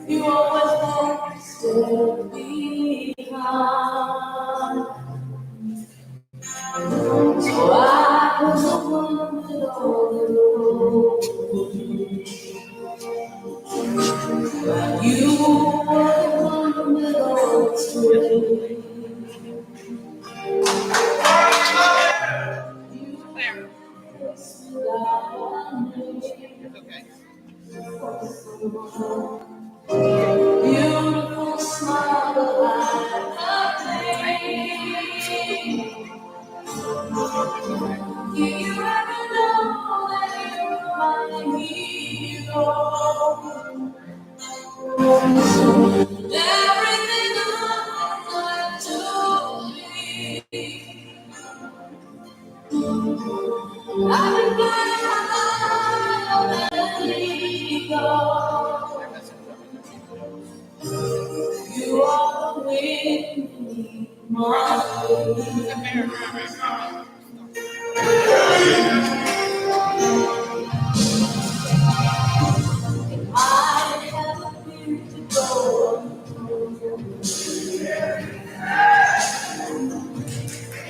You always want to stay behind. So I was the one with all the road. You were the one with all the strength. Beautiful smile like a flame. Do you ever know that you're my hero? Everything I've to me. I've been burning my life and letting go. You are the wind, my I have a fear to go.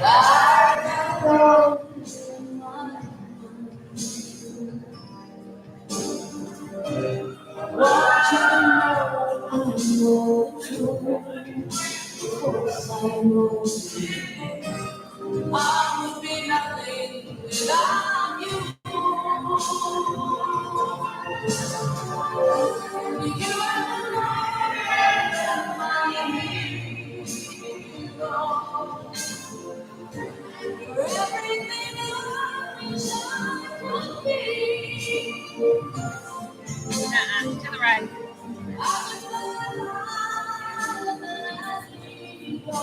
I have roads in my what you know, I know the truth. Of course I know. I would be nothing without you. Do you ever know that my hero? For everything I wish I could be. To the right. I would let you go.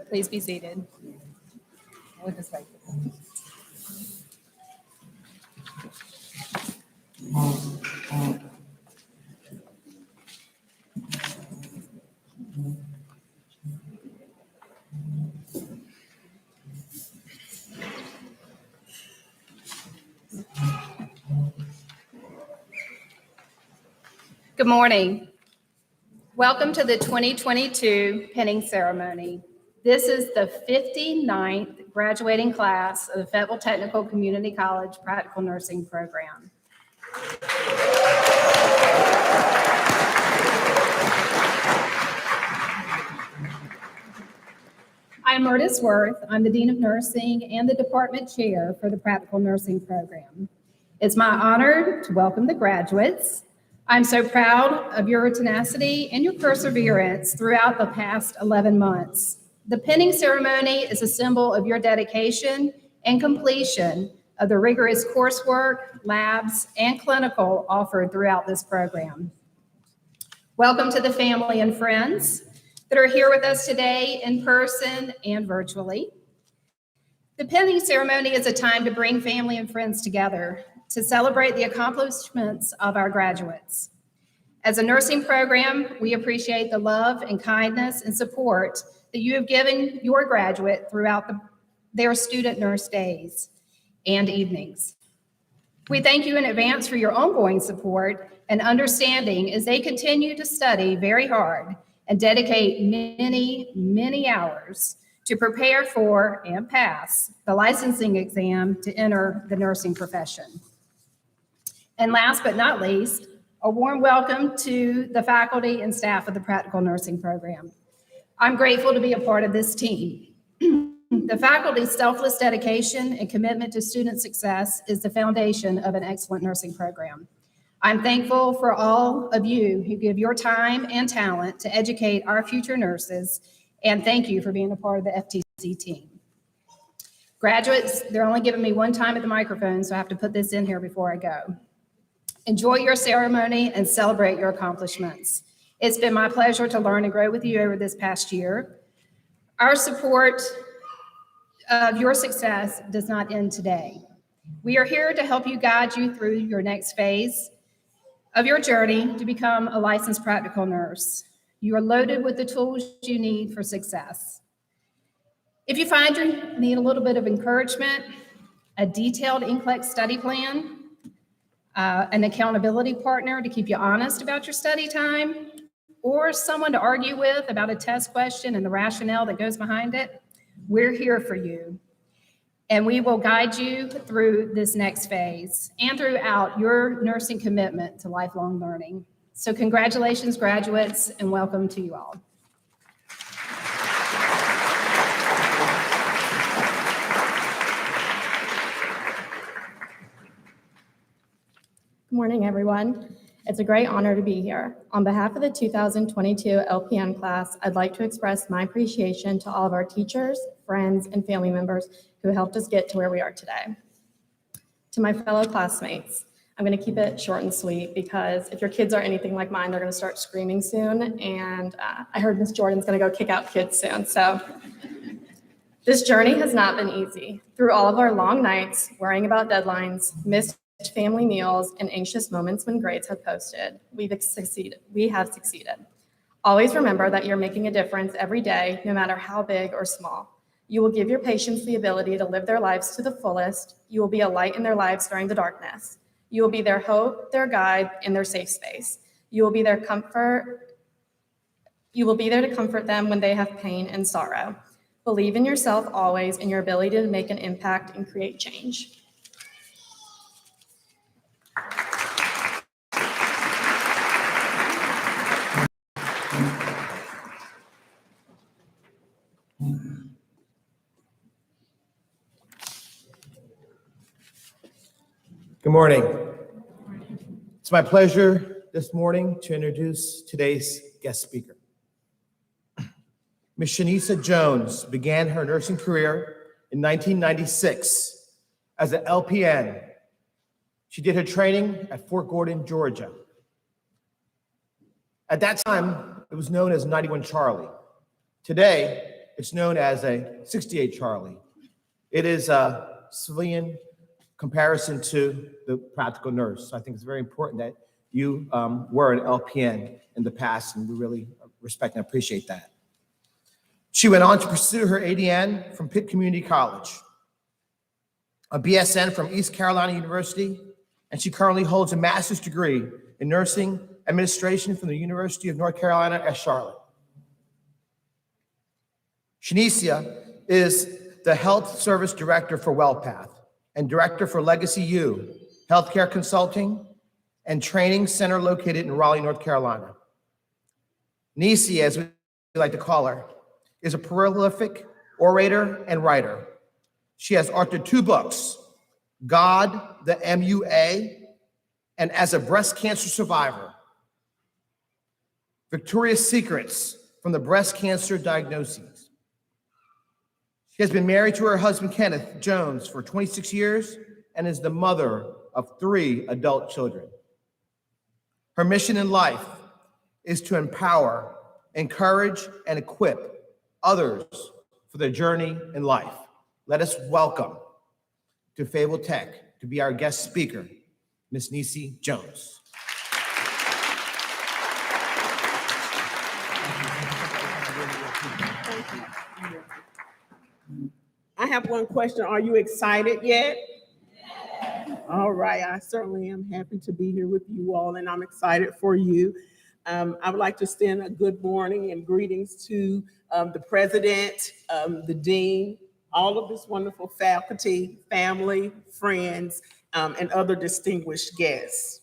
Please be seated. Look this way. Good morning. Welcome to the 2022 pinning ceremony. This is the 59th graduating class of the Fayetteville Technical Community College Practical Nursing Program. I'm Myrtis Worth. I'm the Dean of Nursing and the Department Chair for the Practical Nursing Program. It's my honor to welcome the graduates. I'm so proud of your tenacity and your perseverance throughout the past 11 months. The pinning ceremony is a symbol of your dedication and completion of the rigorous coursework, labs, and clinical offered throughout this program. Welcome to the family and friends that are here with us today in person and virtually. The pinning ceremony is a time to bring family and friends together to celebrate the accomplishments of our graduates. As a nursing program, we appreciate the love and kindness and support that you have given your graduate throughout their student nurse days and evenings. We thank you in advance for your ongoing support and understanding as they continue to study very hard and dedicate many, many hours to prepare for and pass the licensing exam to enter the nursing profession. And last but not least, a warm welcome to the faculty and staff of the Practical Nursing Program. I'm grateful to be a part of this team. The faculty's selfless dedication and commitment to student success is the foundation of an excellent nursing program. I'm thankful for all of you who give your time and talent to educate our future nurses, and thank you for being a part of the FTCC team. Graduates, they're only giving me one time at the microphone, so I have to put this in here before I go. Enjoy your ceremony and celebrate your accomplishments. It's been my pleasure to learn and grow with you over this past year. Our support of your success does not end today. We are here to help you guide you through your next phase of your journey to become a licensed practical nurse. You are loaded with the tools you need for success. If you find you need a little bit of encouragement, a detailed NCLEX study plan, an accountability partner to keep you honest about your study time, or someone to argue with about a test question and the rationale that goes behind it, we're here for you. And we will guide you through this next phase and throughout your nursing commitment to lifelong learning. So congratulations, graduates, and welcome to you all. Good morning, everyone. It's a great honor to be here. On behalf of the 2022 LPN class, I'd like to express my appreciation to all of our teachers, friends, and family members who helped us get to where we are today. To my fellow classmates, I'm going to keep it short and sweet because if your kids are anything like mine, they're going to start screaming soon. And I heard Miss Jordan's going to go kick out kids soon. So this journey has not been easy. Through all of our long nights, worrying about deadlines, missed family meals, and anxious moments when grades have posted, we have succeeded. Always remember that you're making a difference every day, no matter how big or small. You will give your patients the ability to live their lives to the fullest. You will be a light in their lives during the darkness. You will be their hope, their guide, and their safe space. You will be their comfort. You will be there to comfort them when they have pain and sorrow. Believe in yourself always and your ability to make an impact and create change. Good morning. It's my pleasure this morning to introduce today's guest speaker. Ms. Shanisa Jones began her nursing career in 1996 as an LPN. She did her training at Fort Gordon, Georgia. At that time, it was known as 91 Charlie. Today, it's known as a 68 Charlie. It is a civilian comparison to the practical nurse. So I think it's very important that you were an LPN in the past, and we really respect and appreciate that. She went on to pursue her ADN from Pitt Community College, a BSN from East Carolina University, and she currently holds a master's degree in nursing administration from the University of North Carolina at Charlotte. Shanicia is the Health Service Director for WellPath and Director for Legacy U, Healthcare Consulting and Training Center located in Raleigh, North Carolina. Nisi, as we like to call her, is a prolific orator and writer. She has authored 2 books, God, the MUA, and As a Breast Cancer Survivor, Victoria's Secrets from the Breast Cancer Diagnoses. She has been married to her husband, Kenneth Jones, for 26 years and is the mother of 3 adult children. Her mission in life is to empower, encourage, and equip others for their journey in life. Let us welcome to Fayetteville Tech to be our guest speaker, Ms. Nisi Jones. Thank you. I have one question. Are you excited yet? All right, I certainly am happy to be here with you all, and I'm excited for you. I would like to extend a good morning and greetings to the president, the dean, all of this wonderful faculty, family, friends, and other distinguished guests.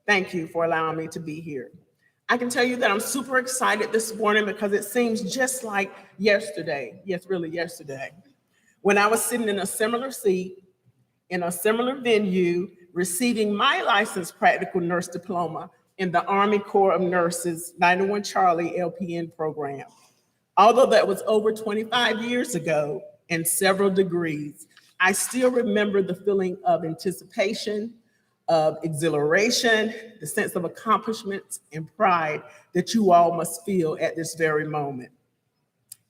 Thank you for allowing me to be here. I can tell you that I'm super excited this morning because it seems just like yesterday, yes, really yesterday, when I was sitting in a similar seat, in a similar venue, receiving my licensed practical nurse diploma in the Army Corps of Nurses 91 Charlie LPN program. Although that was over 25 years ago and several degrees, I still remember the feeling of anticipation, of exhilaration, the sense of accomplishment and pride that you all must feel at this very moment.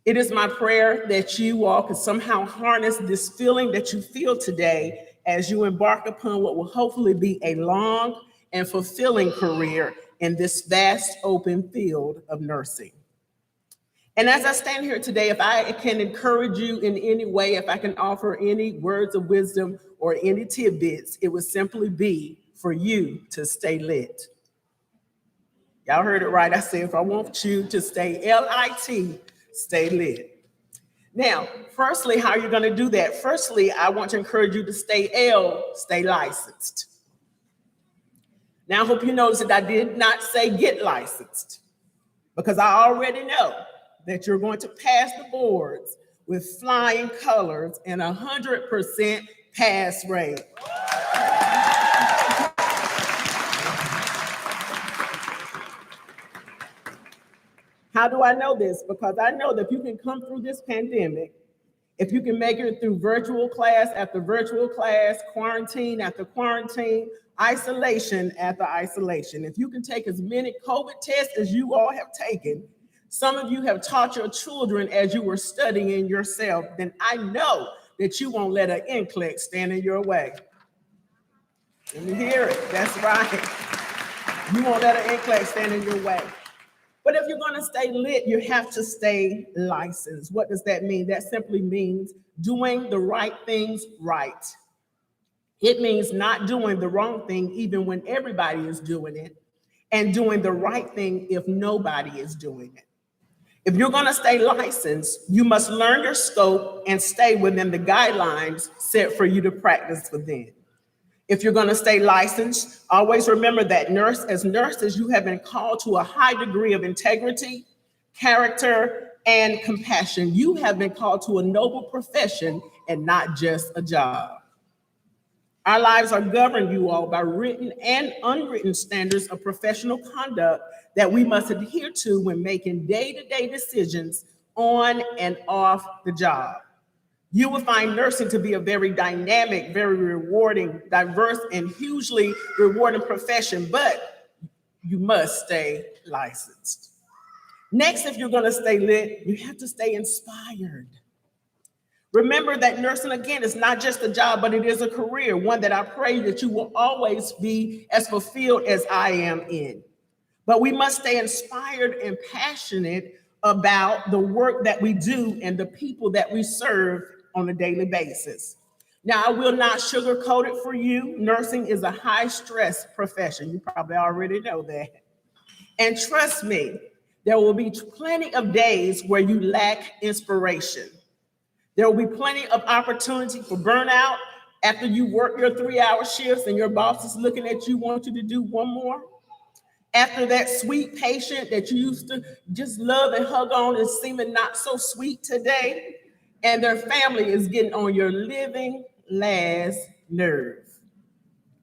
It is my prayer that you all can somehow harness this feeling that you feel today as you embark upon what will hopefully be a long and fulfilling career in this vast open field of nursing. And as I stand here today, if I can encourage you in any way, if I can offer any words of wisdom or any tidbits, it would simply be for you to stay lit. Y'all heard it right. I said, if I want you to stay L-I-T, stay lit. Now, firstly, how are you going to do that? Firstly, I want to encourage you to stay licensed. Now, I hope you notice that I did not say get licensed, because I already know that you're going to pass the boards with flying colors and 100% pass rate. How do I know this? Because I know that if you can come through this pandemic, if you can make it through virtual class after virtual class, quarantine after quarantine, isolation after isolation, if you can take as many COVID tests as you all have taken, some of you have taught your children as you were studying yourself, then I know that you won't let an NCLEX stand in your way. Let me hear it. That's right. You won't let an NCLEX stand in your way. But if you're going to stay lit, you have to stay licensed. What does that mean? That simply means doing the right things right. It means not doing the wrong thing even when everybody is doing it, and doing the right thing if nobody is doing it. If you're going to stay licensed, you must learn your scope and stay within the guidelines set for you to practice within. If you're going to stay licensed, always remember that as nurses, you have been called to a high degree of integrity, character, and compassion. You have been called to a noble profession and not just a job. Our lives are governed, you all, by written and unwritten standards of professional conduct that we must adhere to when making day-to-day decisions on and off the job. You will find nursing to be a very dynamic, very rewarding, diverse, and hugely rewarding profession, but you must stay licensed. Next, if you're going to stay lit, you have to stay inspired. Remember that nursing, again, is not just a job, but it is a career, one that I pray that you will always be as fulfilled as I am in. But we must stay inspired and passionate about the work that we do and the people that we serve on a daily basis. Now, I will not sugarcoat it for you. Nursing is a high-stress profession. You probably already know that. And trust me, there will be plenty of days where you lack inspiration. There will be plenty of opportunity for burnout after you work your 3-hour shifts and your boss is looking at you, want you to do one more. After that sweet patient that you used to just love and hug on is seeming not so sweet today, and their family is getting on your living last nerve.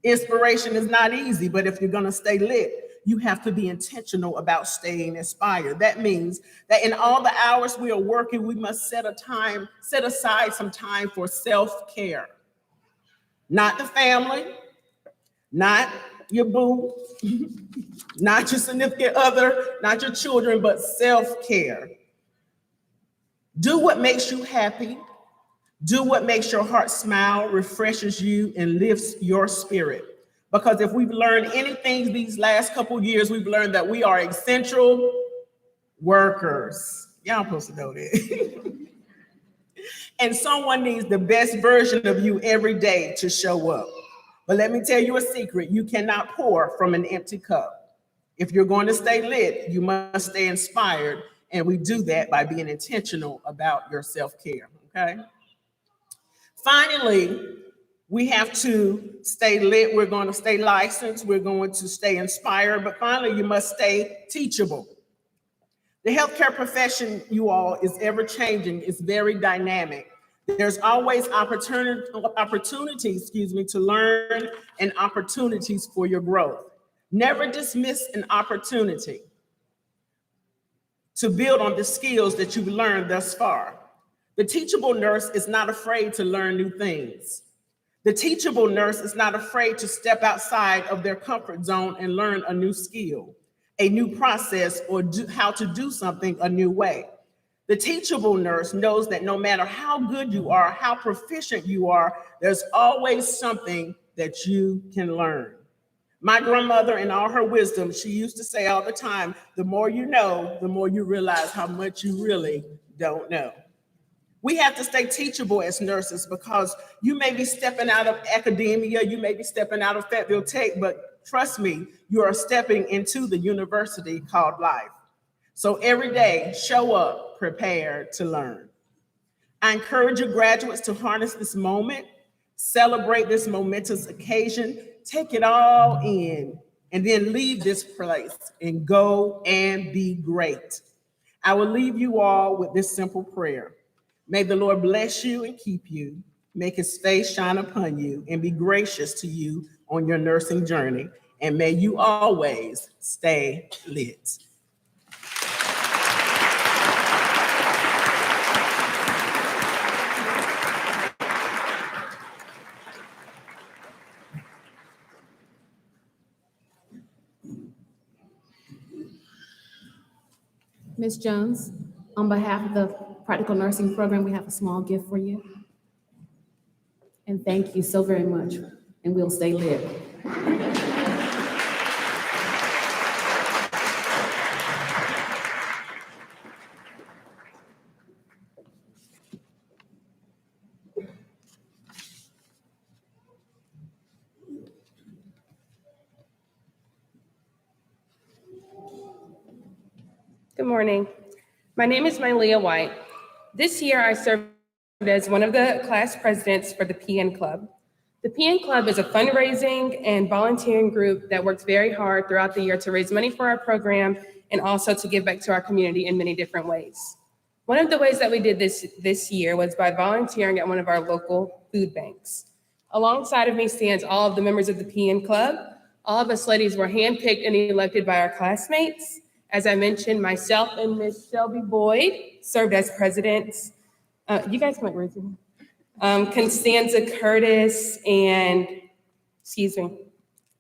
Inspiration is not easy, but if you're going to stay lit, you have to be intentional about staying inspired. That means that in all the hours we are working, we must set aside some time for self-care. Not the family, not your boo, not your significant other, not your children, but self-care. Do what makes you happy. Do what makes your heart smile, refreshes you, and lifts your spirit. Because if we've learned anything these last couple of years, we've learned that we are essential workers. Y'all supposed to know that. And someone needs the best version of you every day to show up. But let me tell you a secret. You cannot pour from an empty cup. If you're going to stay lit, you must stay inspired. And we do that by being intentional about your self-care, okay? Finally, we have to stay lit. We're going to stay licensed. We're going to stay inspired. But finally, you must stay teachable. The healthcare profession, you all, is ever changing. It's very dynamic. There's always opportunities, to learn and opportunities for your growth. Never dismiss an opportunity to build on the skills that you've learned thus far. The teachable nurse is not afraid to learn new things. The teachable nurse is not afraid to step outside of their comfort zone and learn a new skill, a new process, or how to do something a new way. The teachable nurse knows that no matter how good you are, how proficient you are, there's always something that you can learn. My grandmother, in all her wisdom, she used to say all the time, the more you know, the more you realize how much you really don't know. We have to stay teachable as nurses because you may be stepping out of academia, you may be stepping out of Fayetteville Tech, but trust me, you are stepping into the university called life. So every day, show up prepared to learn. I encourage you graduates to harness this moment, celebrate this momentous occasion, take it all in, and then leave this place and go and be great. I will leave you all with this simple prayer. May the Lord bless you and keep you, make his face shine upon you, and be gracious to you on your nursing journey. And may you always stay lit. Ms. Jones, on behalf of the Practical Nursing Program, we have a small gift for you. And thank you so very much, and we'll stay lit. Good morning. My name is Mylea White. This year, I served as one of the class presidents for the PN Club. The PN Club is a fundraising and volunteering group that works very hard throughout the year to raise money for our program and also to give back to our community in many different ways. One of the ways that we did this year was by volunteering at one of our local food banks. Alongside of me stands all of the members of the PN Club. All of us ladies were handpicked and elected by our classmates. As I mentioned, myself and Ms. Shelby Boyd served as presidents. You guys might raise your hand. Constanza Curtis and,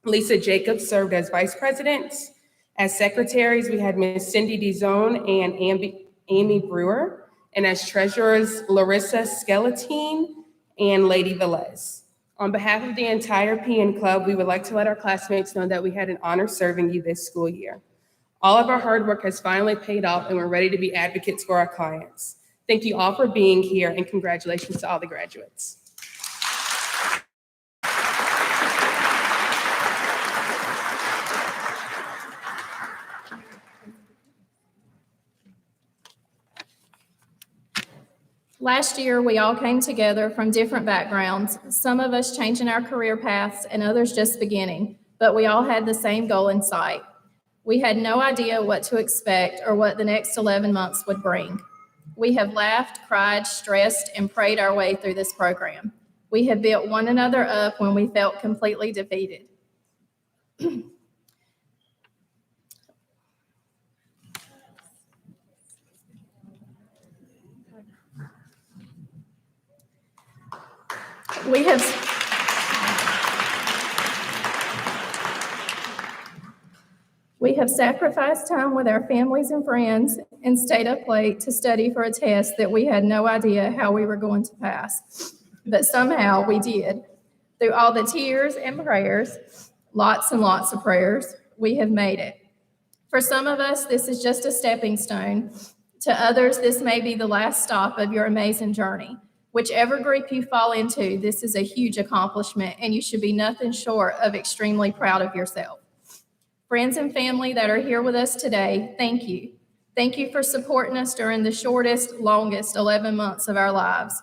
Lisa Jacobs served as vice presidents. As secretaries, we had Ms. Cindy DeZone and Amy Brewer. And as treasurers, Larissa Skeletine and Lady Velez. On behalf of the entire PN Club, we would like to let our classmates know that we had an honor serving you this school year. All of our hard work has finally paid off and we're ready to be advocates for our clients. Thank you all for being here and congratulations to all the graduates. Last year, we all came together from different backgrounds, some of us changing our career paths and others just beginning, but we all had the same goal in sight. We had no idea what to expect or what the next 11 months would bring. We have laughed, cried, stressed, and prayed our way through this program. We have built one another up when we felt completely defeated. We have sacrificed time with our families and friends and stayed up late to study for a test that we had no idea how we were going to pass. But somehow we did. Through all the tears and prayers, lots and lots of prayers, we have made it. For some of us, this is just a stepping stone. To others, this may be the last stop of your amazing journey. Whichever group you fall into, this is a huge accomplishment, and you should be nothing short of extremely proud of yourself. Friends and family that are here with us today, thank you. Thank you for supporting us during the shortest, longest 11 months of our lives.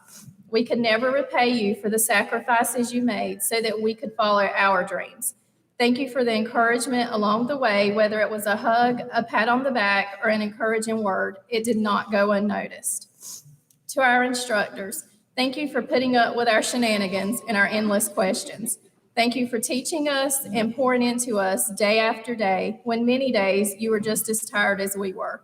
We could never repay you for the sacrifices you made so that we could follow our dreams. Thank you for the encouragement along the way, whether it was a hug, a pat on the back, or an encouraging word. It did not go unnoticed. To our instructors, thank you for putting up with our shenanigans and our endless questions. Thank you for teaching us and pouring into us day after day, when many days you were just as tired as we were.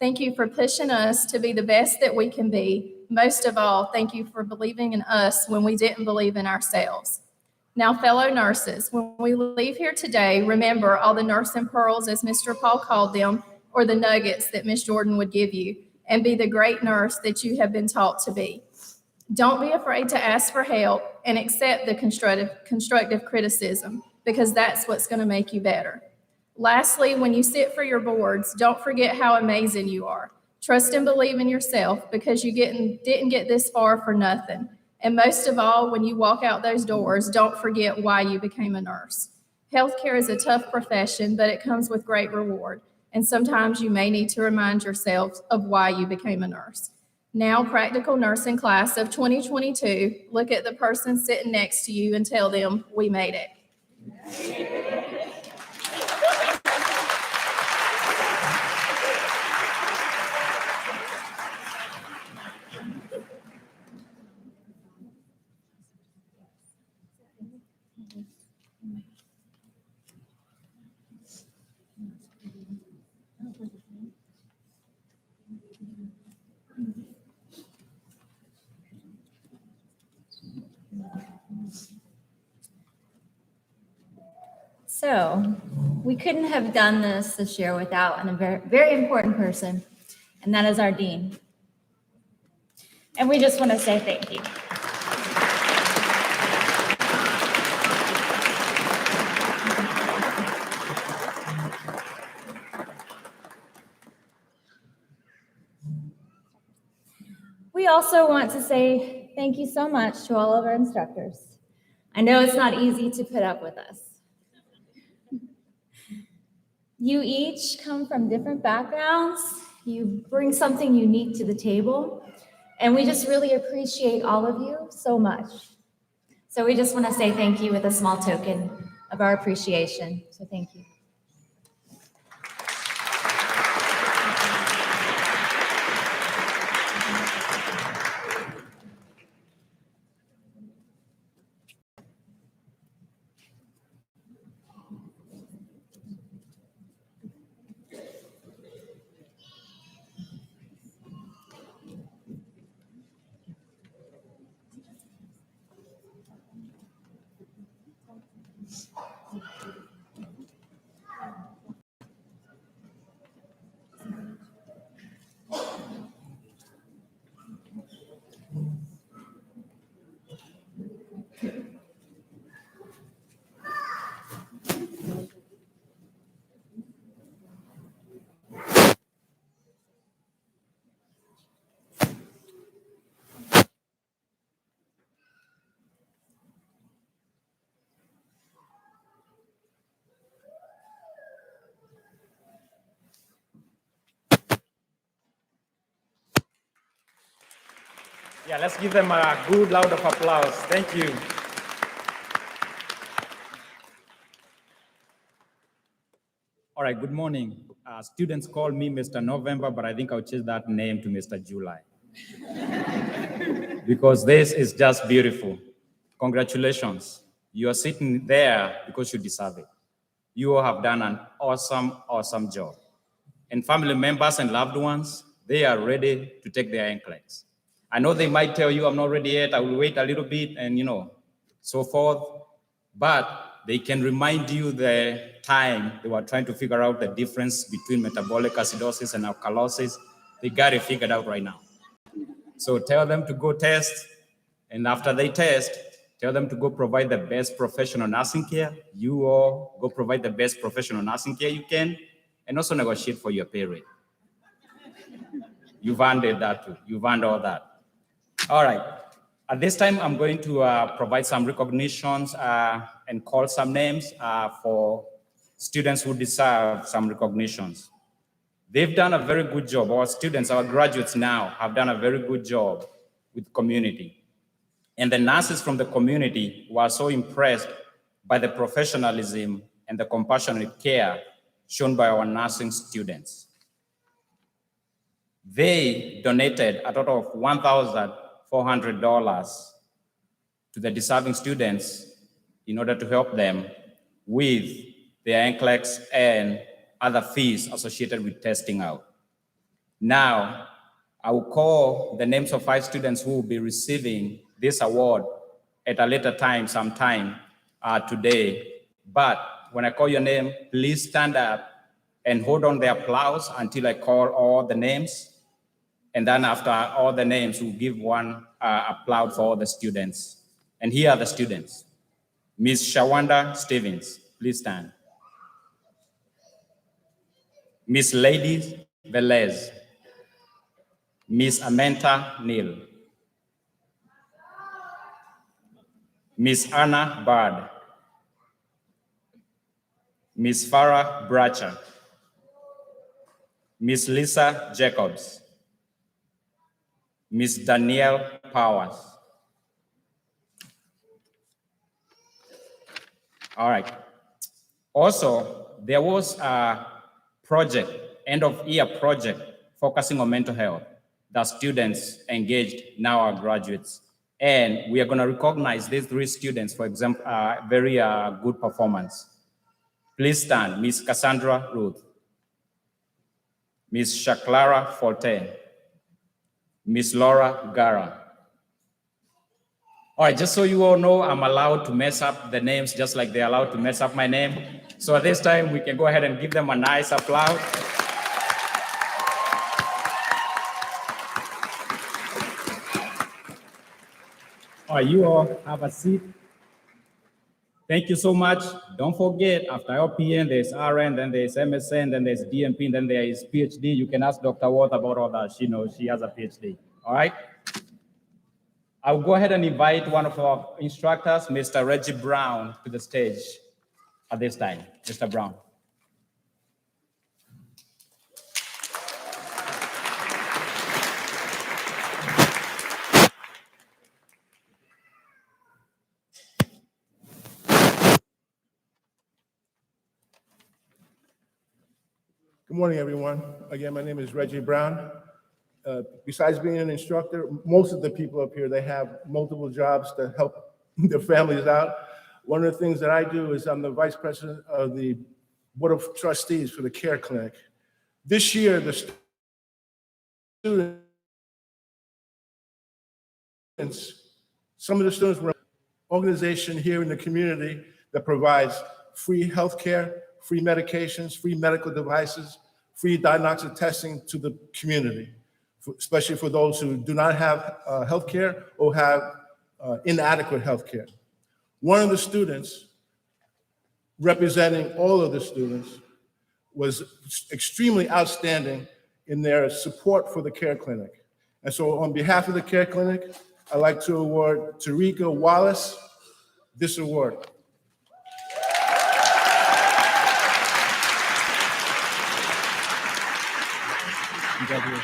Thank you for pushing us to be the best that we can be. Most of all, thank you for believing in us when we didn't believe in ourselves. Now, fellow nurses, when we leave here today, remember all the nursing pearls, as Mr. Paul called them, or the nuggets that Ms. Jordan would give you, and be the great nurse that you have been taught to be. Don't be afraid to ask for help and accept the constructive criticism. because that's what's going to make you better. Lastly, when you sit for your boards, don't forget how amazing you are. Trust and believe in yourself because you didn't get this far for nothing. And most of all, when you walk out those doors, don't forget why you became a nurse. Healthcare is a tough profession, but it comes with great reward. And sometimes you may need to remind yourself of why you became a nurse. Now, practical nursing class of 2022, look at the person sitting next to you and tell them, we made it. So we couldn't have done this year without a very, very important person, and that is our dean. And we just want to say thank you. We also want to say thank you so much to all of our instructors. I know it's not easy to put up with us. You each come from different backgrounds. You bring something unique to the table, and we just really appreciate all of you so much. So we just want to say thank you with a small token of our appreciation. So thank you. Yeah, let's give them a good round of applause. Thank you. All right, good morning. Students call me Mr. November, but I think I'll change that name to Mr. July. Because this is just beautiful. Congratulations. You are sitting there because you deserve it. You all have done an awesome, awesome job. And family members and loved ones, they are ready to take their NCLEX. I know they might tell you, I'm not ready yet, I will wait a little bit, and so forth. But they can remind you the time they were trying to figure out the difference between metabolic acidosis and alkalosis. They got it figured out right now. So tell them to go test, and after they test, tell them to go provide the best professional nursing care. You all go provide the best professional nursing care you can, and also negotiate for your pay rate. You've earned that too. You've earned all that. All right. At this time, I'm going to provide some recognitions and call some names for students who deserve some recognitions. They've done a very good job. Our students, our graduates now have done a very good job with community. And the nurses from the community were so impressed by the professionalism and the compassionate care shown by our nursing students. They donated a total of $1,400 to the deserving students in order to help them with their NCLEX and other fees associated with testing out. Now, I will call the names of 5 students who will be receiving this award at a later time, sometime today. But when I call your name, please stand up and hold on the applause until I call all the names. And then after all the names, we'll give one applause for all the students. And here are the students. Miss Shawanda Stevens, please stand. Miss Lady Velez, Miss Amenta Neal, Miss Anna Bard, Miss Farah Bracher, Miss Lisa Jacobs, Miss Danielle Powers. All right. Also, there was a project, end of year project, focusing on mental health that students engaged, now are graduates. And we are going to recognize these 3 students, for example, very good performance. Please stand, Miss Cassandra Ruth, Miss Shaklara Forte, Miss Laura Gara. All right, just so you all know, I'm allowed to mess up the names just like they're allowed to mess up my name. So at this time, we can go ahead and give them a nice applause. All right, you all have a seat. Thank you so much. Don't forget, after LPN, there's RN, then there's MSN, then there's DMP, then there is PhD. You can ask Dr. Watt about all that. She knows, she has a PhD. All right? I'll go ahead and invite one of our instructors, Mr. Reggie Brown, to the stage at this time. Mr. Brown. Good morning, everyone. Again, my name is Reggie Brown. Besides being an instructor, most of the people up here, they have multiple jobs to help their families out. One of the things that I do is I'm the vice president of the Board of Trustees for the Care Clinic. This year, the students, some of the students were an organization here in the community that provides free healthcare, free medications, free medical devices, free diagnostic testing to the community, especially for those who do not have healthcare or have inadequate healthcare. One of the students, representing all of the students, was extremely outstanding in their support for the Care Clinic. And so on behalf of the Care Clinic, I'd like to award Tarika Wallace this award. Congratulations.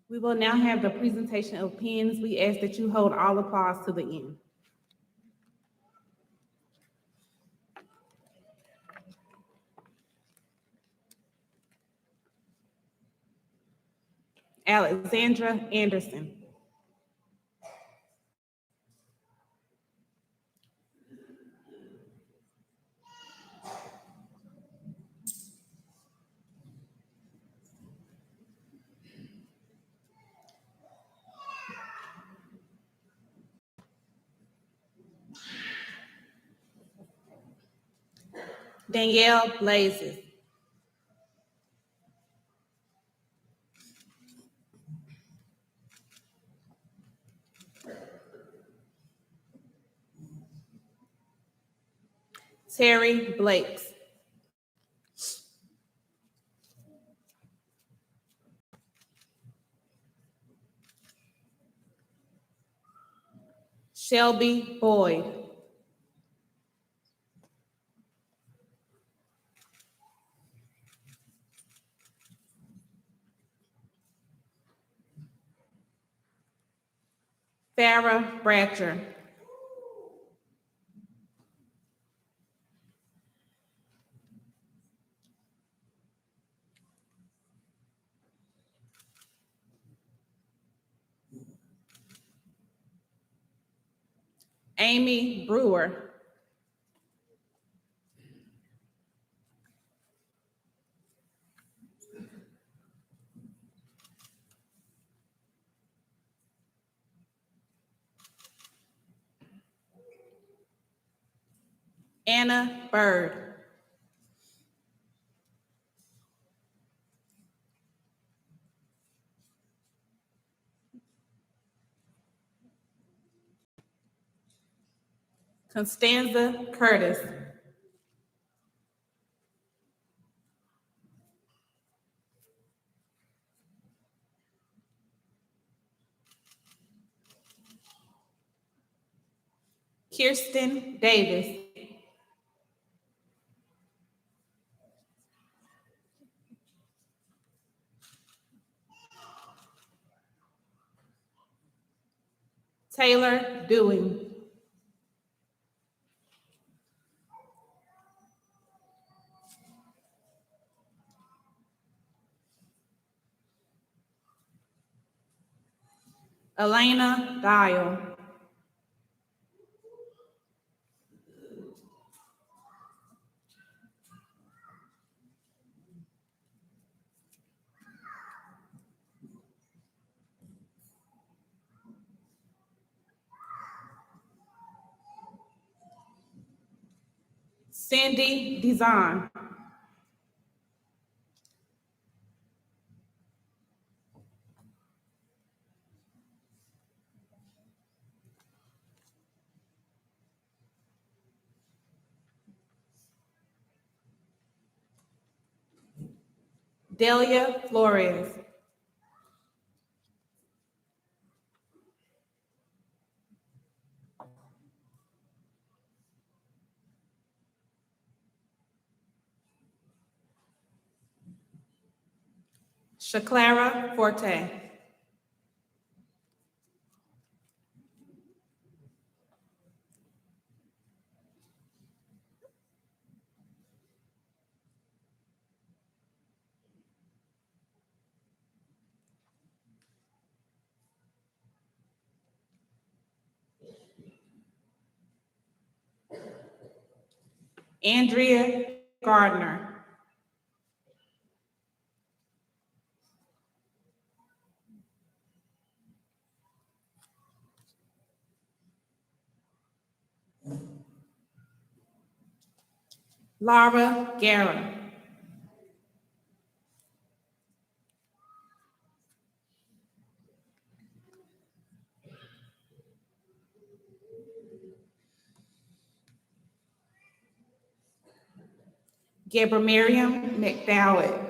We will now have the presentation of pens. We ask that you hold all applause to the end. Alexandra Anderson. Danielle Blazes. Terry Blakes. Shelby Boyd. Farrah Bratcher. Amy Brewer. Anna Bird. Constanza Curtis. Kirsten Davis. Taylor Dewey. Elena Dial. Cindy Design. Delia Flores. Shaclara Forte. Andrea Gardner. Laura Guerra. Gabriel Miriam McDowell.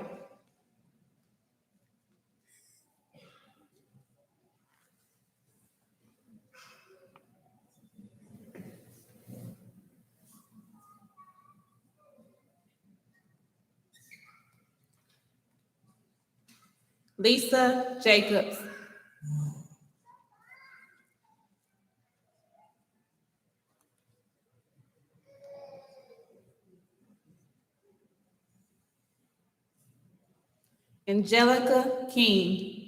Lisa Jacobs. Angelica King.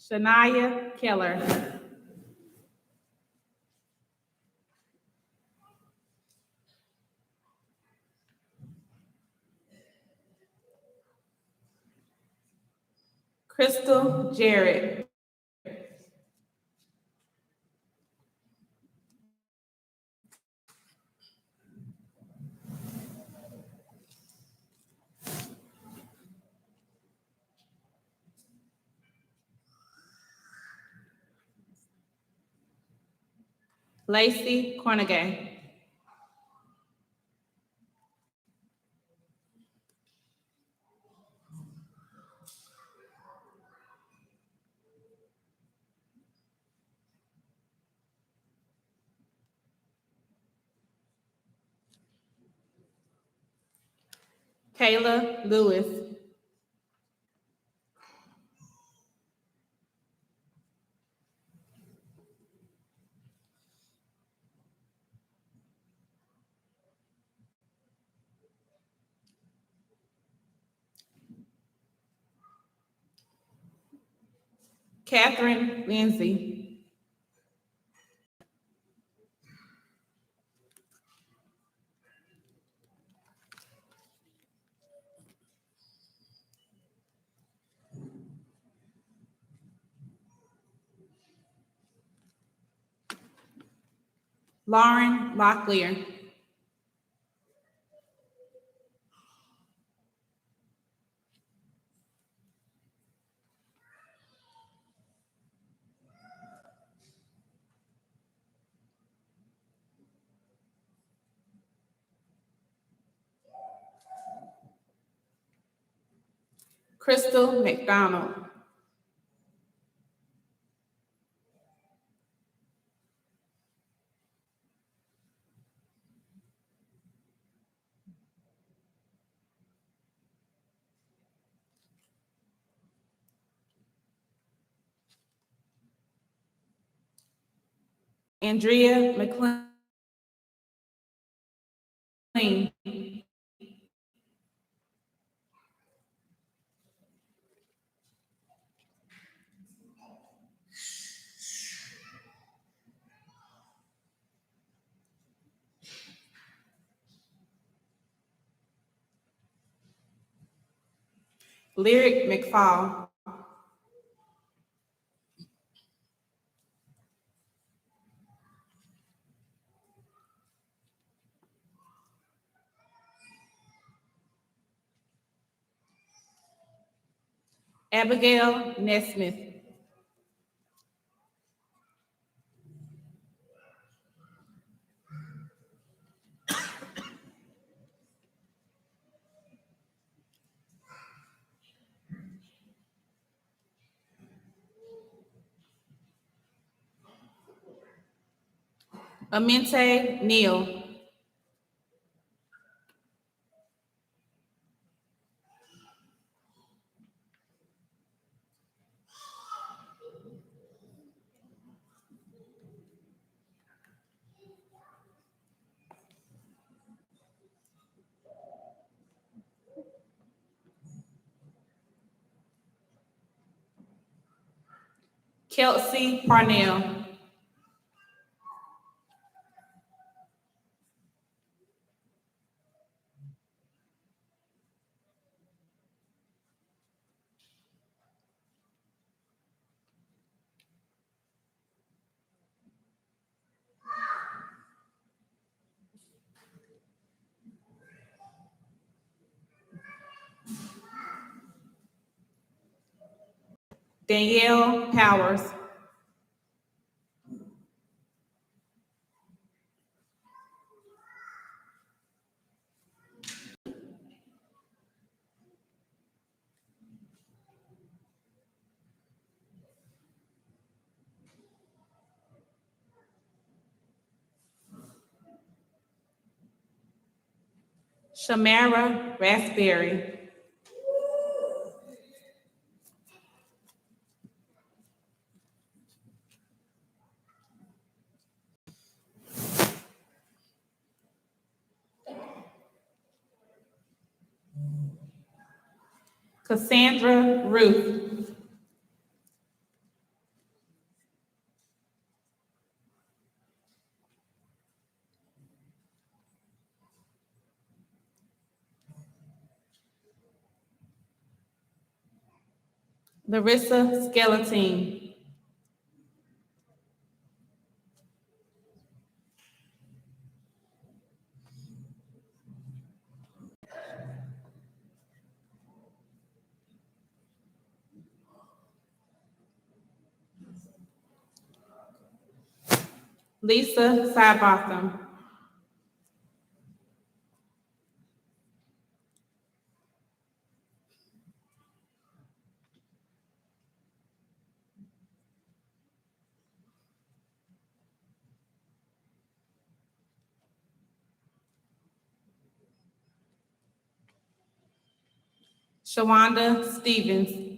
Shania Keller. Crystal Jarrett. Lacey Cornegay. Kayla Lewis. Catherine Lindsay. Lauren Locklear. Crystal McDonald. Andrea McLean. Lyric McFall. Abigail Nesmith. Amente Neal. Kelsey Parnell. Danielle Powers. Shamara Raspberry. Cassandra Ruth. Larissa Skeleton. Lisa Sidebotham. Shawanda Stevens.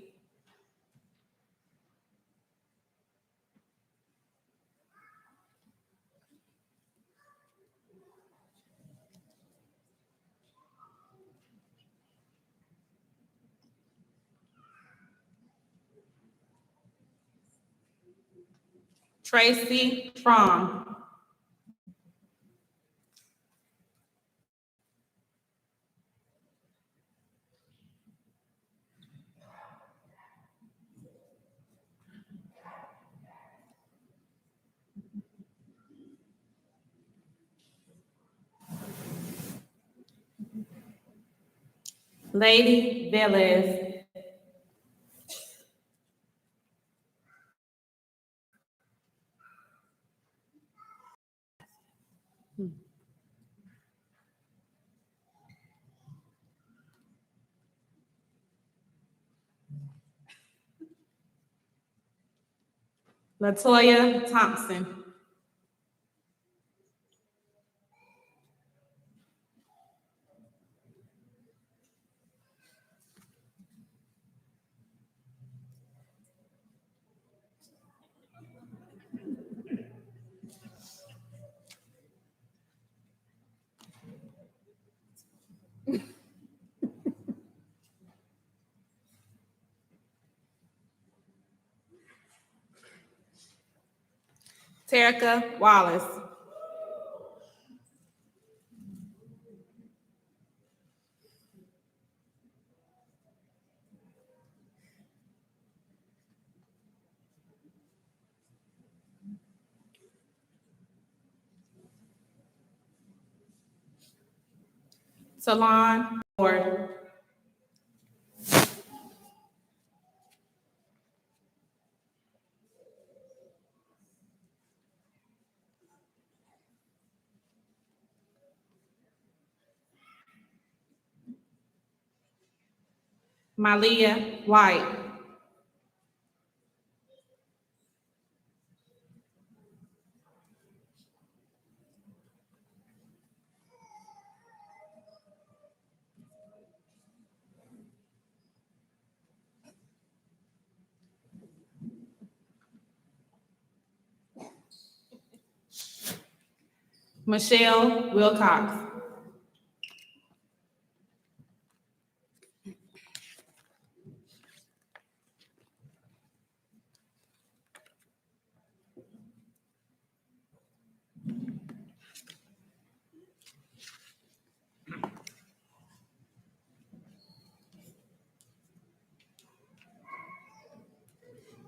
Tracy Fromm. Lady Velez. Latoya Thompson. Terica Wallace. Salon Ward. Malia White. Michelle Wilcox.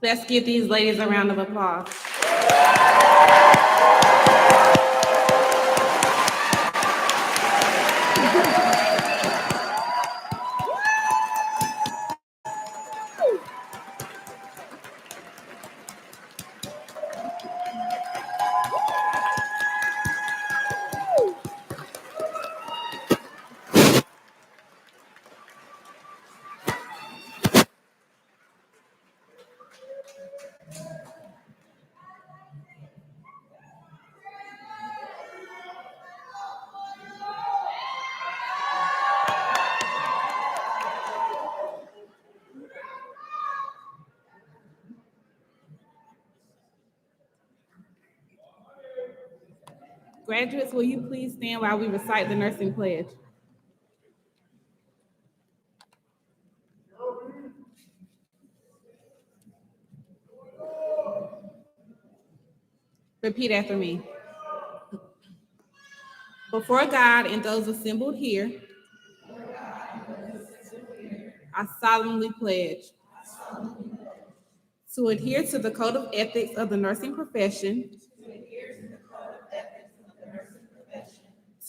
Let's give these ladies a round of applause. Graduates, will you please stand while we recite the nursing pledge? Repeat after me. Before God and those assembled here, I solemnly pledge to adhere to the code of ethics of the nursing profession,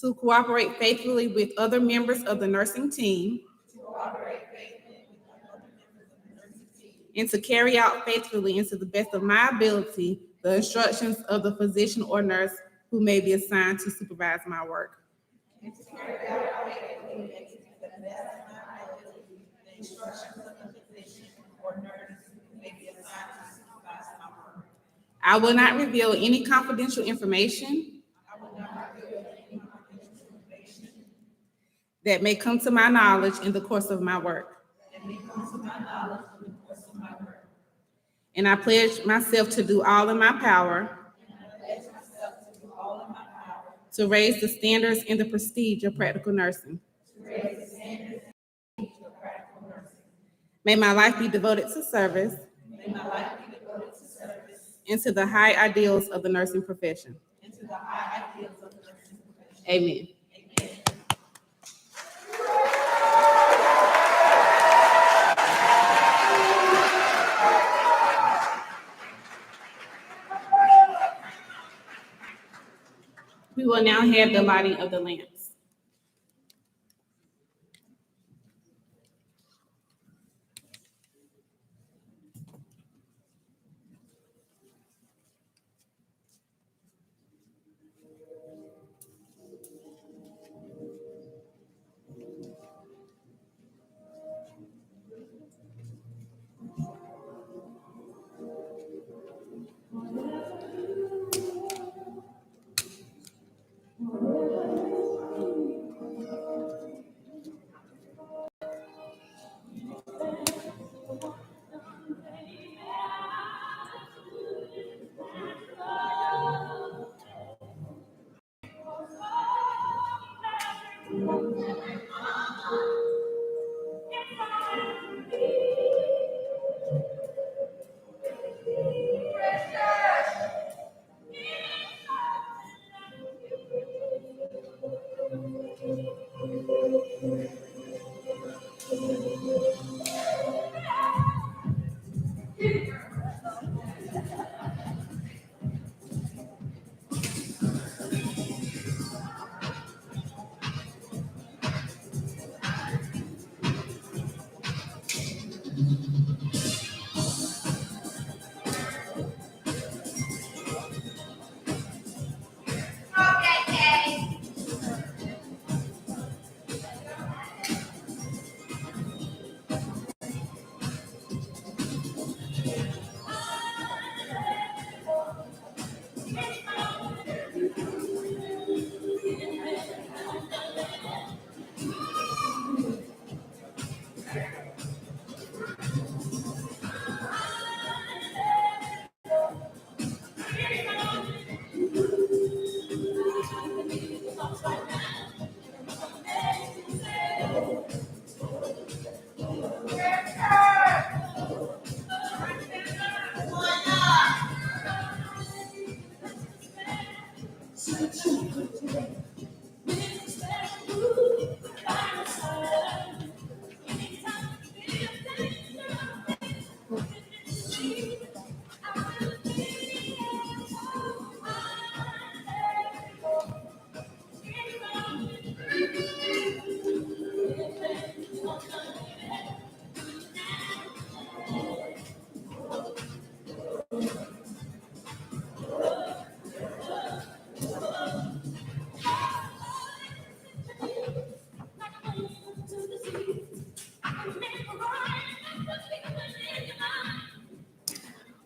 to cooperate faithfully with other members of the nursing team, and to carry out faithfully and to the best of my ability the instructions of the physician or nurse who may be assigned to supervise my work. I will not reveal any confidential information that may come to my knowledge in the course of my work. And I pledge myself to do all in my power to raise the standards and the prestige of practical nursing. May my life be devoted to service and to the high ideals of the nursing profession. Amen. We will now have the lighting of the lamps.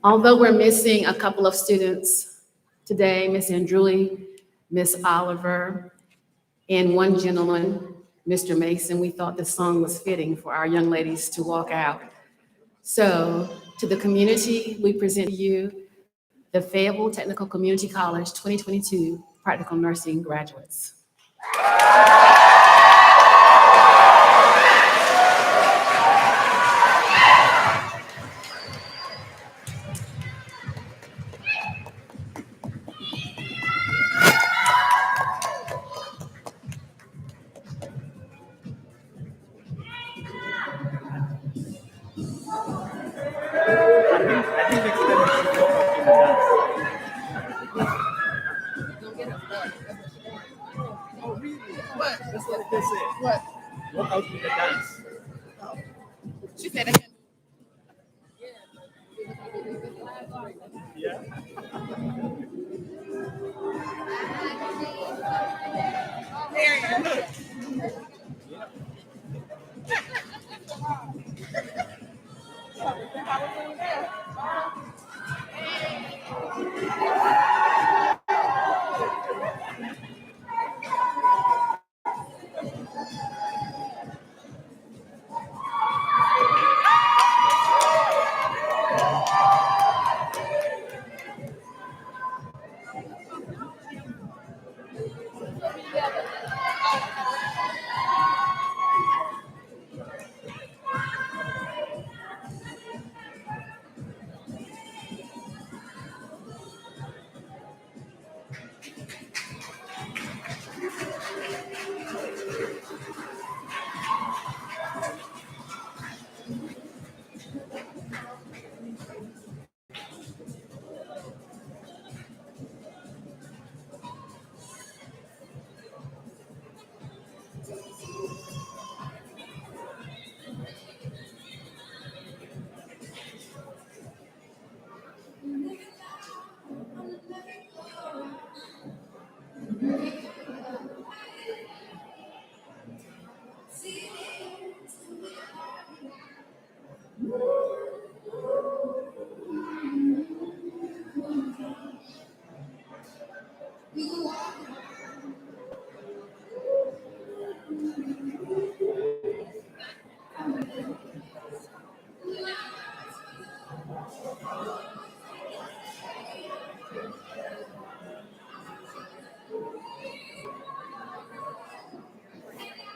Although we're missing a couple of students today, Miss Andrewy, Miss Oliver, and one gentleman, Mr. Mason, we thought this song was fitting for our young ladies to walk out. So to the community, we present to you the Fayetteville Technical Community College 2022 Practical Nursing graduates. What? Walk out with the dance. She said it. Yeah. Marion, look.